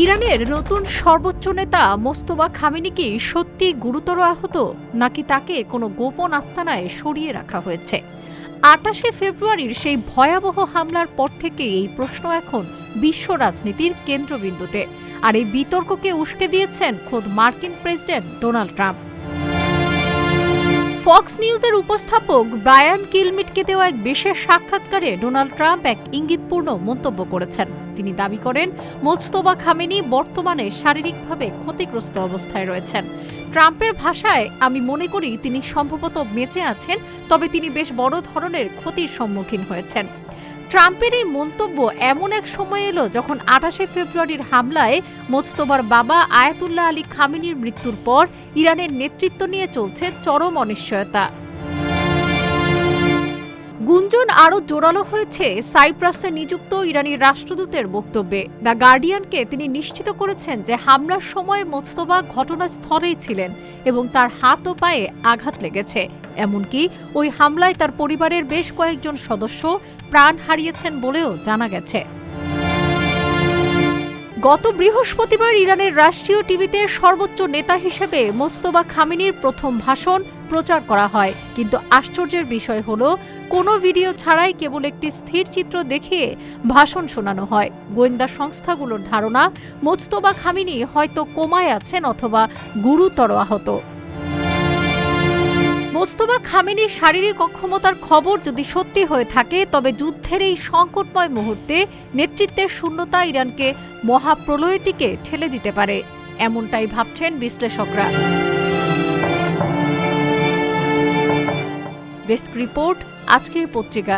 ইরানের নতুন সর্বোচ্চ নেতা মোস্তফা খামেনি কি সত্যি গুরুতর আহত, নাকি তাকে কোনো গোপন আস্তানায় সরিয়ে রাখা হয়েছে? ২৮শে ফেব্রুয়ারির সেই ভয়াবহ হামলার পর থেকে এই প্রশ্ন এখন বিশ্ব রাজনীতির কেন্দ্রবিন্দুতে। আর এই বিতর্ককে উস্কে দিয়েছেন খোদ মার্কিন প্রেসিডেন্ট ডোনাল্ড ট্রাম্প। ফক্স নিউজের উপস্থাপক ব্রায়ান কিলমিটকে দেওয়া এক বিশেষ সাক্ষাৎকারে ডোনাল্ড ট্রাম্প এক ইঙ্গিতপূর্ণ মন্তব্য করেছেন। তিনি দাবি করেন, মোস্তফা খামেনি বর্তমানে শারীরিকভাবে ক্ষতিগ্রস্ত অবস্থায় রয়েছেন। ট্রাম্পের ভাষায়, আমি মনে করি তিনি সম্ভবত বেঁচে আছেন, তবে তিনি বেশ বড় ধরনের ক্ষতির সম্মুখীন হয়েছেন। ট্রাম্পের এই মন্তব্য এমন এক সময় এলো যখন ২৮শে ফেব্রুয়ারির হামলায় মোস্তফার বাবা আয়াতুল্লাহ আলী খামেনির মৃত্যুর পর ইরানের নেতৃত্ব নিয়ে চলছে চরম অনিশ্চয়তা। গুঞ্জন আরও জোরালো হয়েছে সাইপ্রাসে নিযুক্ত ইরানি রাষ্ট্রদূতের বক্তব্যে। দ্য গার্ডিয়ানকে তিনি নিশ্চিত করেছেন যে হামলার সময় মোস্তফা ঘটনাস্থলেই ছিলেন এবং তার হাত ও পায়ে আঘাত লেগেছে। এমনকি ওই হামলায় তার পরিবারের বেশ কয়েকজন সদস্য প্রাণ হারিয়েছেন বলেও জানা গেছে। গত বৃহস্পতিবার ইরানের রাষ্ট্রীয় টিভিতে সর্বোচ্চ নেতা হিসেবে মোস্তফা খামেনির প্রথম ভাষণ প্রচার করা হয়, কিন্তু আশ্চর্যের বিষয় হলো কোনো ভিডিও ছাড়াই কেবল একটি স্থির চিত্র দেখিয়ে ভাষণ শোনানো হয়। গোয়েন্দা সংস্থাগুলোর ধারণা, মোস্তফা খামেনি হয়তো কোমায় আছেন অথবা গুরুতর আহত। মোস্তফা খামেনির শারীরিক অক্ষমতার খবর যদি সত্যি হয়ে থাকে, তবে যুদ্ধের এই সংকটময় মুহূর্তে নেতৃত্বের শূন্যতা ইরানকে মহাপ্রলয়ের দিকে ঠেলে দিতে পারে, এমনটাই ভাবছেন বিশ্লেষকরা। ডেস্ক রিপোর্ট, আজকের পত্রিকা।